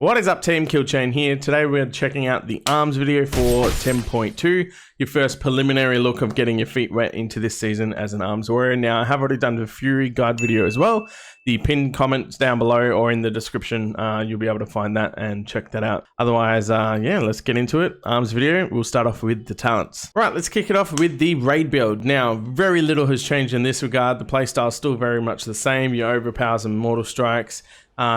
What is up, team? Killchain here. Today we're checking out the arms video for 10.2, your first preliminary look of getting your feet wet into this season as an arms warrior. Now, I have already done the Fury guide video as well. The pinned comments down below or in the description, you'll be able to find that and check that out. Otherwise, yeah, let's get into it. Arms video, we'll start off with the talents. All right, let's kick it off with the raid build. Now, very little has changed in this regard. The playstyle is still very much the same. Your overpowers and mortal strikes.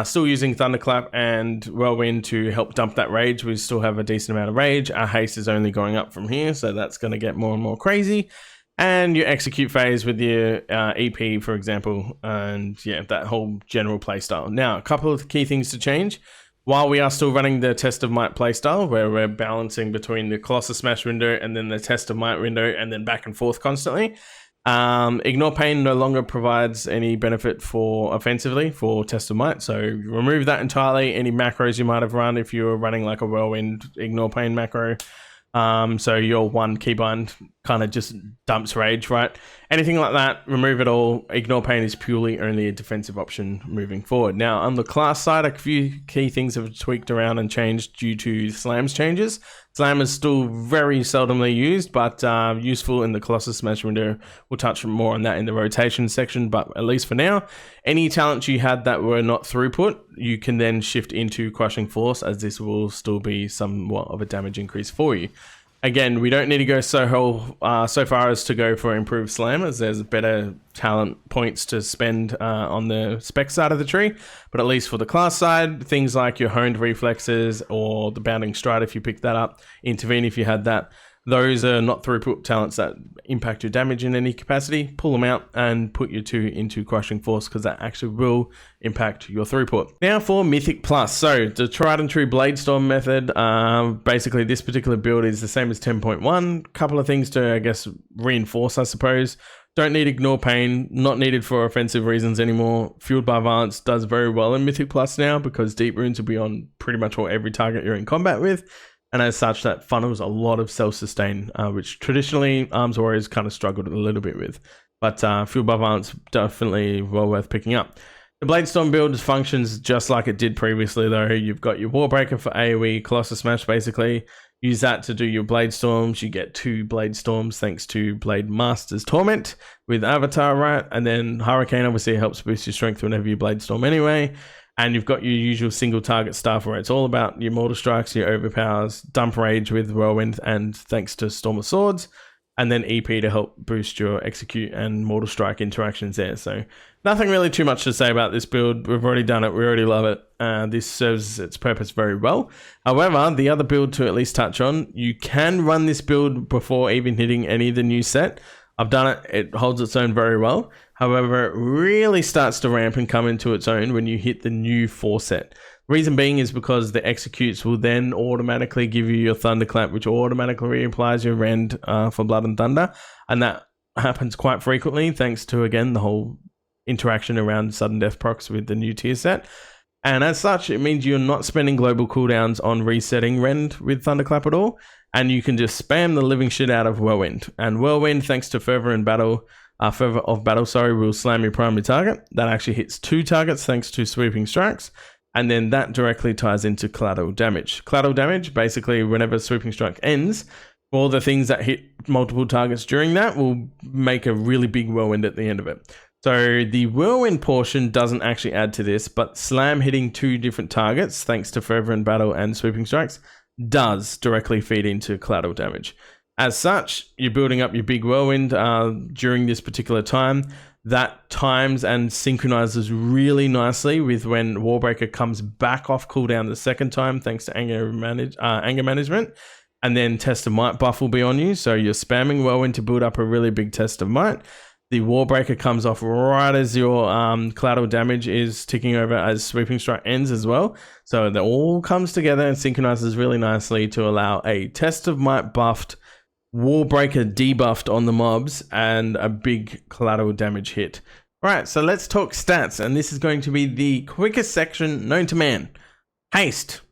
Still using Thunderclap and Whirlwind to help dump that rage. We still have a decent amount of rage. Our haste is only going up from here, so that's going to get more and more crazy. And your execute phase with your EP, for example, and yeah, that whole general playstyle. Now, a couple of key things to change. While we are still running the Test of Might playstyle, where we're balancing between the Colossus Smash window and then the Test of Might window, and then back and forth constantly. Ignore Pain no longer provides any benefit for offensively for Test of Might, so remove that entirely. Any macros you might have run if you were running like a Whirlwind Ignore Pain macro, so your one keybind kind of just dumps rage, right? Anything like that, remove it all. Ignore Pain is purely only a defensive option moving forward. Now, on the class side, a few key things have tweaked around and changed due to Slam's changes. Slam is still very seldomly used, but useful in the Colossus Smash window. We'll touch more on that in the rotation section, but at least for now, any talents you had that were not throughput, you can then shift into Crushing Force, as this will still be somewhat of a damage increase for you. Again, we don't need to go so far as to go for improved Slam, as there's better talent points to spend on the spec side of the tree. But at least for the class side, things like your honed reflexes or the bounding stride, if you pick that up, intervene if you had that. Those are not throughput talents that impact your damage in any capacity. Pull them out and put your two into Crushing Force, because that actually will impact your throughput. Now for Mythic Plus. So the tried and true Bladestorm method. Basically, this particular build is the same as 10.1. Couple of things to, I guess, reinforce, I suppose. Don't need Ignore Pain, not needed for offensive reasons anymore. Fueled by Violence does very well in Mythic Plus now, because Deep Runes will be on pretty much every target you're in combat with. And as such, that funnels a lot of self-sustain, which traditionally Arms Warriors kind of struggled a little bit with. But Fueled by Violence, definitely well worth picking up. The Bladestorm build functions just like it did previously, though. You've got your Warbreaker for AoE, Colossus Smash, basically. Use that to do your Blade Storms. You get 2 Blade Storms thanks to Blade Master's Torment with Avatar, right? And then Hurricane obviously helps boost your strength whenever you Blade Storm anyway. And you've got your usual single target stuff where it's all about your Mortal Strikes, your Overpowers, Dump Rage with Whirlwind, and thanks to Storm of Swords, and then EP to help boost your Execute and Mortal Strike interactions there. So nothing really too much to say about this build. We've already done it. We already love it. This serves its purpose very well. However, the other build to at least touch on, you can run this build before even hitting any of the new set. I've done it. It holds its own very well. However, it really starts to ramp and come into its own when you hit the new 4 set. Reason being is because the executes will then automatically give you your Thunderclap, which automatically reapplies your Rend for Blood and Thunder. And that happens quite frequently, thanks to, again, the whole interaction around sudden death procs with the new tier set. And as such, it means you're not spending global cooldowns on resetting Rend with Thunderclap at all. And you can just spam the living shit out of Whirlwind. And Whirlwind, thanks to fervor of battle, will slam your primary target. That actually hits 2 targets thanks to sweeping strikes. And then that directly ties into collateral damage. Collateral damage, basically, whenever sweeping strike ends, all the things that hit multiple targets during that will make a really big Whirlwind at the end of it. So the Whirlwind portion doesn't actually add to this, but Slam hitting 2 different targets, thanks to fervor and battle and sweeping strikes, does directly feed into collateral damage. As such, you're building up your big Whirlwind during this particular time. That times and synchronizes really nicely with when Warbreaker comes back off cooldown the second time, thanks to anger management. And then Test of Might buff will be on you, so you're spamming Whirlwind to build up a really big Test of Might. The Warbreaker comes off right as your collateral damage is ticking over as Sweeping Strike ends as well. So that all comes together and synchronizes really nicely to allow a Test of Might buffed, Warbreaker debuffed on the mobs, and a big collateral damage hit. Alright, so let's talk stats, and this is going to be the quickest section known to man. Haste.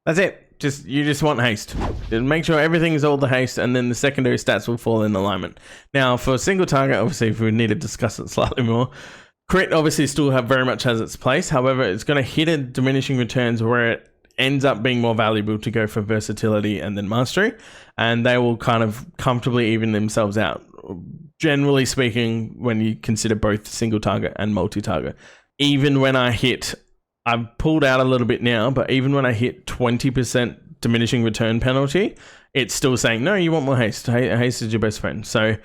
That's it. You just want haste. Just make sure everything is all the haste, and then the secondary stats will fall in alignment. Now, for a single target, obviously, if we need to discuss it slightly more, Crit obviously still very much has its place. However, it's going to hit a diminishing returns where it ends up being more valuable to go for versatility and then mastery, and they will kind of comfortably even themselves out. Generally speaking, when you consider both single target and multi-target, even when I hit, I've pulled out a little bit now, but even when I hit 20% diminishing return penalty, it's still saying, no, you want more haste. Haste is your best friend. So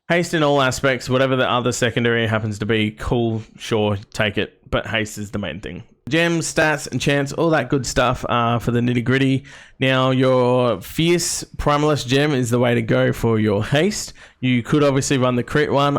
haste in all aspects, whatever the other secondary happens to be, cool, sure, take it. But haste is the main thing. Gems, stats, enchants, all that good stuff for the nitty gritty. Now, your Fierce Primalist gem is the way to go for your haste. You could obviously run the crit one.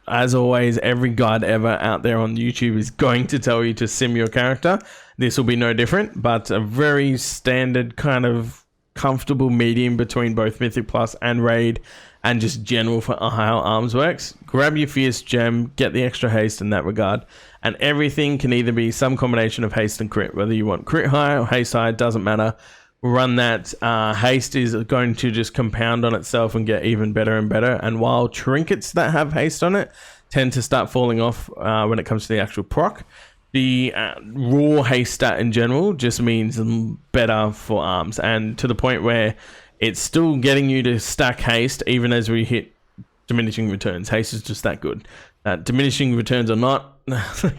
As always, every guide ever out there on YouTube is going to tell you to sim your character. This will be no different, but a very standard kind of comfortable medium between both Mythic Plus and Raid, and just general for how arms works. Grab your Fierce gem, get the extra haste in that regard, and everything can either be some combination of haste and crit. Whether you want crit high or haste high, doesn't matter. Run that. Haste is going to just compound on itself and get even better and better. And while trinkets that have haste on it tend to start falling off when it comes to the actual proc, the raw haste stat in general just means better for arms, and to the point where it's still getting you to stack haste even as we hit diminishing returns. Haste is just that good. Diminishing returns or not,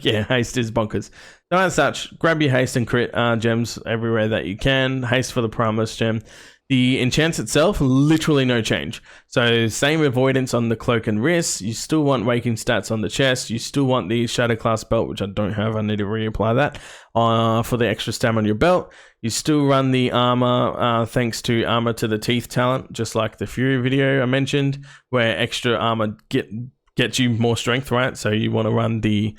yeah, haste is bonkers. So as such, grab your haste and crit gems everywhere that you can. Haste for the Primalist gem. The enchants itself, literally no change. So same avoidance on the cloak and wrist. You still want waking stats on the chest. You still want the Shadow Class belt, which I don't have. I need to reapply that for the extra stam on your belt. You still run the armor thanks to armor to the teeth talent, just like the Fury video I mentioned, where extra armor gets you more strength, right? So you want to run the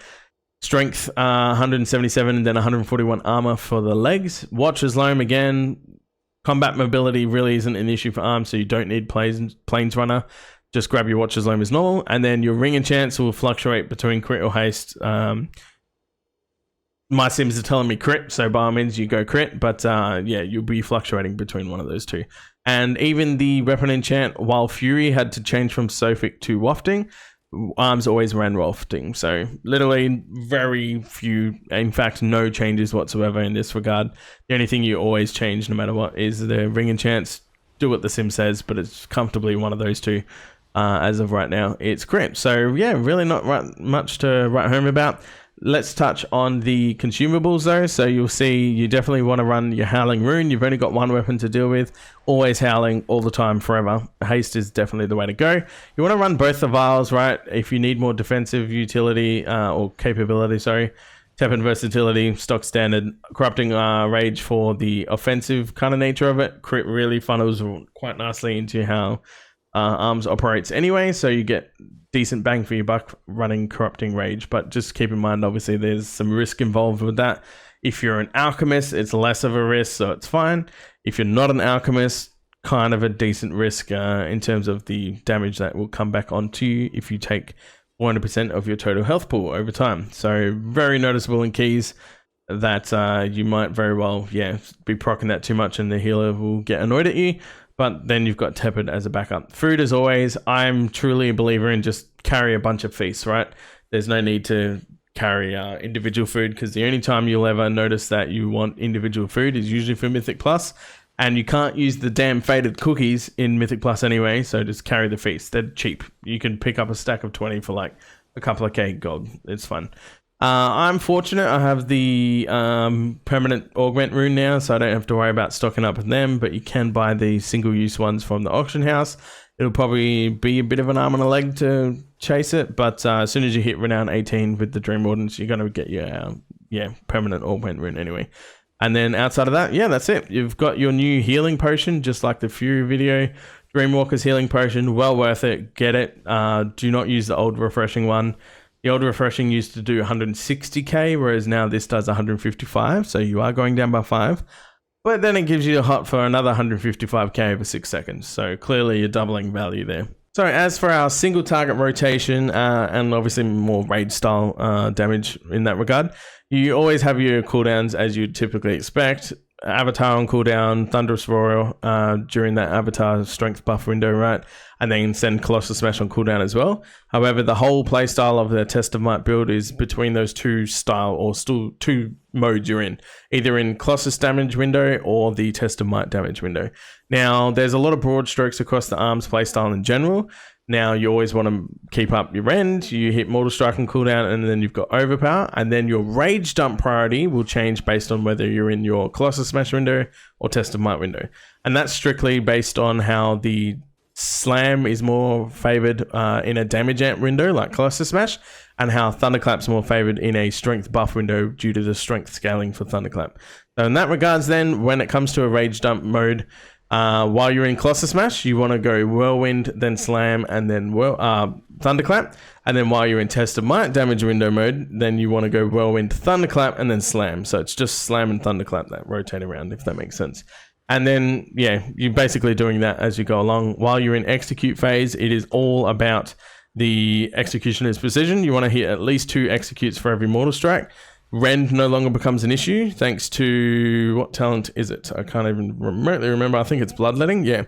strength 177 and then 141 armor for the legs. Watcher's Loam again. Combat mobility really isn't an issue for arms, so you don't need Plains Runner. Just grab your Watcher's Loam as normal, and then your ring enchants will fluctuate between crit or haste. My sims are telling me crit, so by all means you go crit, but yeah, you'll be fluctuating between one of those two. And even the weapon enchant, while Fury had to change from Sophic to Wafting, arms always ran Wafting. So literally very few, in fact no changes whatsoever in this regard. The only thing you always change no matter what is the ring enchants. Do what the sim says, but it's comfortably one of those two. As of right now, it's crit. So yeah, really not much to write home about. Let's touch on the consumables though. So you'll see you definitely want to run your Howling Rune. You've only got one weapon to deal with. Always howling all the time forever. Haste is definitely the way to go. You want to run both the vials, right? If you need more defensive utility or capability, sorry. Tepid versatility, stock standard. Corrupting Rage for the offensive kind of nature of it. Crit really funnels quite nicely into how arms operates anyway, so you get decent bang for your buck running Corrupting Rage, but just keep in mind obviously there's some risk involved with that. If you're an alchemist, it's less of a risk, so it's fine. If you're not an alchemist, kind of a decent risk in terms of the damage that will come back onto you if you take 100% of your total health pool over time. So very noticeable in keys that you might very well be proccing that too much and the healer will get annoyed at you. But then you've got Tepid as a backup. Food, as always, I'm truly a believer in just carry a bunch of feasts, right? There's no need to carry individual food, because the only time you'll ever notice that you want individual food is usually for Mythic Plus, and you can't use the damn faded cookies in Mythic Plus anyway, so just carry the feasts. They're cheap. You can pick up a stack of 20 for like a couple of K gold. It's fun. I'm fortunate I have the permanent augment rune now, so I don't have to worry about stocking up with them, but you can buy the single-use ones from the auction house. It'll probably be a bit of an arm and a leg to chase it, but as soon as you hit Renown 18 with the Dream Wardens, you're going to get your permanent augment rune anyway. And then outside of that, that's it. You've got your new healing potion, just like the Fury video. Dreamwalker's healing potion, well worth it. Get it. Do not use the old refreshing one. The old refreshing used to do 160k, whereas now this does 155, so you are going down by 5. But then it gives you a hot for another 155k over 6 seconds, so clearly you're doubling value there. So as for our single target rotation, and obviously more raid style damage in that regard, you always have your cooldowns as you'd typically expect. Avatar on cooldown, Thunderous Roar during that Avatar strength buff window, right? And then send Colossal Smash on cooldown as well. However, the whole playstyle of the Test of Might build is between those two style or still two modes you're in, either in Colossus damage window or the Test of Might damage window. Now, there's a lot of broad strokes across the ARMS playstyle in general. Now, you always want to keep up your rend, you hit Mortal Strike on cooldown, and then you've got Overpower, and then your Rage Dump priority will change based on whether you're in your Colossus Smash window or Test of Might window. And that's strictly based on how the Slam is more favored in a damage amp window like Colossus Smash, and how Thunderclap's more favored in a strength buff window due to the strength scaling for Thunderclap. So in that regards then, when it comes to a Rage Dump mode, while you're in Colossus Smash, you want to go Whirlwind, then Slam, and then Thunderclap. And then while you're in Test of Might damage window mode, then you want to go Whirlwind, Thunderclap, and then Slam. So it's just Slam and Thunderclap that rotate around, if that makes sense. And then, yeah, you're basically doing that as you go along. While you're in Execute phase, it is all about the executioner's precision. You want to hit at least 2 executes for every Mortal Strike. Rend no longer becomes an issue thanks to, what talent is it? I can't even remotely remember. I think it's Bloodletting. Yeah.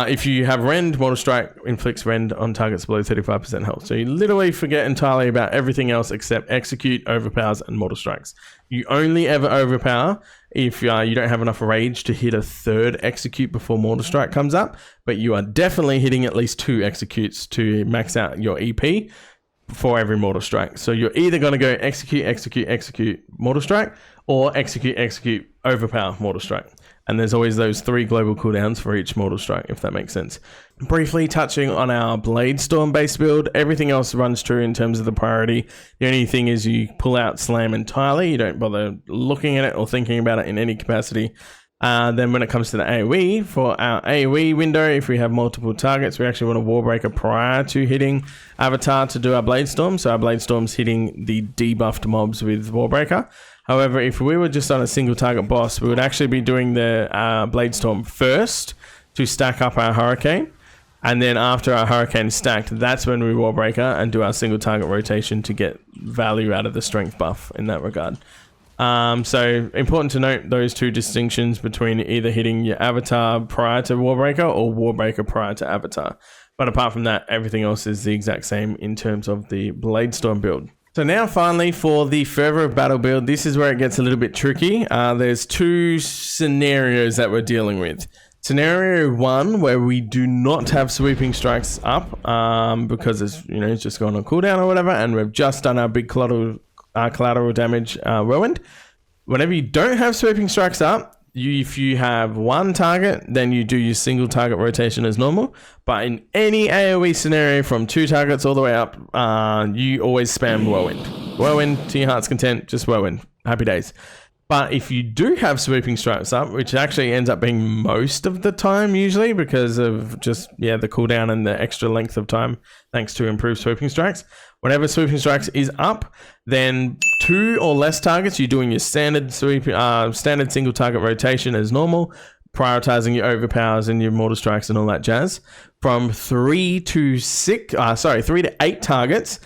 If you have Rend, Mortal Strike inflicts Rend on targets below 35% health. So you literally forget entirely about everything else except Execute, Overpowers, and Mortal Strikes. You only ever overpower if you don't have enough rage to hit a 3rd execute before Mortal Strike comes up, but you are definitely hitting at least 2 executes to max out your EP for every Mortal Strike. So you're either going to go execute Mortal Strike, or execute Overpower Mortal Strike. And there's always those 3 global cooldowns for each Mortal Strike, if that makes sense. Briefly touching on our Blade Storm base build, everything else runs true in terms of the priority. The only thing is you pull out Slam entirely. You don't bother looking at it or thinking about it in any capacity. Then when it comes to the AoE, for our AoE window, if we have multiple targets, we actually want a Warbreaker prior to hitting Avatar to do our Blade Storm. So our Blade Storm's hitting the debuffed mobs with Warbreaker. However, if we were just on a single target boss, we would actually be doing the Blade Storm first to stack up our Hurricane. And then after our Hurricane is stacked, that's when we Warbreaker and do our single target rotation to get value out of the strength buff in that regard. So important to note those 2 distinctions between either hitting your Avatar prior to Warbreaker or Warbreaker prior to Avatar. But apart from that, everything else is the exact same in terms of the Blade Storm build. So now finally for the Fervor of Battle build, this is where it gets a little bit tricky. There's 2 scenarios that we're dealing with. Scenario 1, where we do not have sweeping strikes up because it's just gone on cooldown or whatever, and we've just done our big collateral damage whirlwind. Whenever you don't have sweeping strikes up, if you have 1 target, then you do your single target rotation as normal. But in any AoE scenario from 2 targets all the way up, you always spam whirlwind. Whirlwind to your heart's content, just whirlwind. Happy days. But if you do have sweeping strikes up, which actually ends up being most of the time usually because of just, the cooldown and the extra length of time thanks to improved sweeping strikes. Whenever sweeping strikes is up, then 2 or less targets, you're doing your standard single target rotation as normal, prioritizing your overpowers and your mortal strikes and all that jazz. From 3 to 8 targets,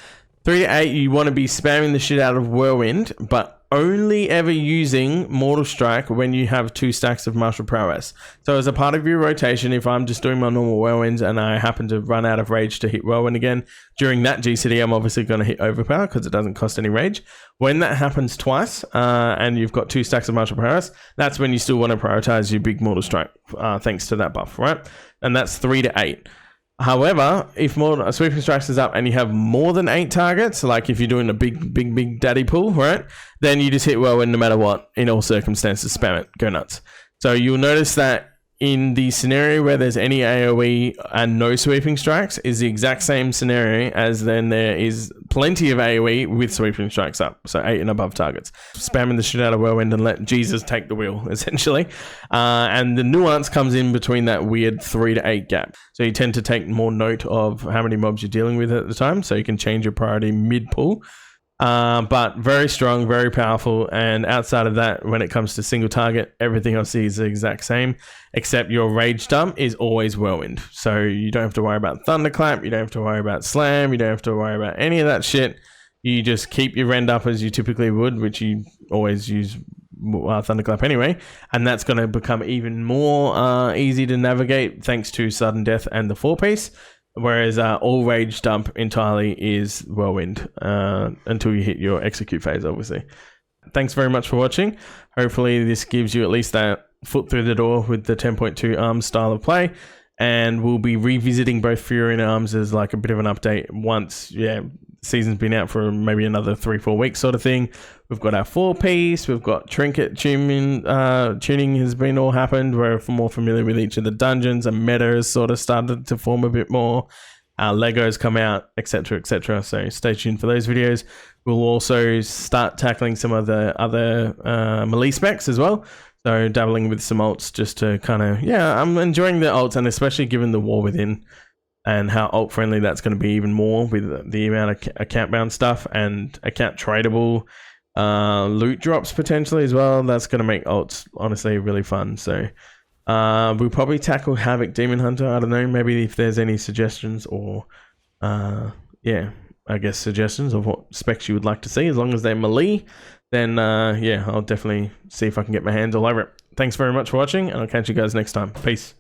3 to 8, you want to be spamming the shit out of whirlwind, but only ever using Mortal Strike when you have 2 stacks of Martial Prowess. So as a part of your rotation, if I'm just doing my normal Whirlwinds and I happen to run out of Rage to hit Whirlwind again, during that GCD, I'm obviously going to hit Overpower because it doesn't cost any Rage. When that happens twice and you've got 2 stacks of Martial Prowess, that's when you still want to prioritize your big Mortal Strike thanks to that buff, right? And that's 3 to 8. However, if more sweeping strikes is up and you have more than 8 targets, like if you're doing a big daddy pool, right? Then you just hit whirlwind no matter what. In all circumstances, spam it, go nuts. So you'll notice that in the scenario where there's any AoE and no sweeping strikes is the exact same scenario as then there is plenty of AoE with sweeping strikes up. So 8 and above targets. Spamming the shit out of whirlwind and let Jesus take the wheel, essentially. And the nuance comes in between that weird 3 to 8 gap. So you tend to take more note of how many mobs you're dealing with at the time. So you can change your priority mid-pull. But very strong, very powerful, and outside of that, when it comes to single target, everything else is the exact same, except your Rage Dump is always Whirlwind. So you don't have to worry about Thunderclap, you don't have to worry about Slam, you don't have to worry about any of that shit. You just keep your rend up as you typically would, which you always use Thunderclap anyway, and that's going to become even more easy to navigate thanks to Sudden Death and the 4-piece, whereas All Rage Dump entirely is Whirlwind until you hit your execute phase, obviously. Thanks very much for watching. Hopefully this gives you at least that foot through the door with the 10.2 ARMS style of play, and we'll be revisiting both Fury and ARMS as like a bit of an update once season's been out for maybe another 3-4 weeks sort of thing. We've got our 4-piece, we've got trinket tuning has been all happened. We're more familiar with each of the dungeons, and meta has sort of started to form a bit more. Our Legos come out, etc, etc. So stay tuned for those videos. We'll also start tackling some of the other melee specs as well. So dabbling with some ults just to kind of, I'm enjoying the ults, and especially given the War Within and how ult friendly that's going to be even more with the amount of account bound stuff and account tradable loot drops potentially as well. That's going to make ults honestly really fun. So we'll probably tackle Havoc Demon Hunter. I don't know, maybe if there's any suggestions or I guess suggestions of what specs you would like to see, as long as they're melee, then I'll definitely see if I can get my hands all over it. Thanks very much for watching, and I'll catch you guys next time. Peace.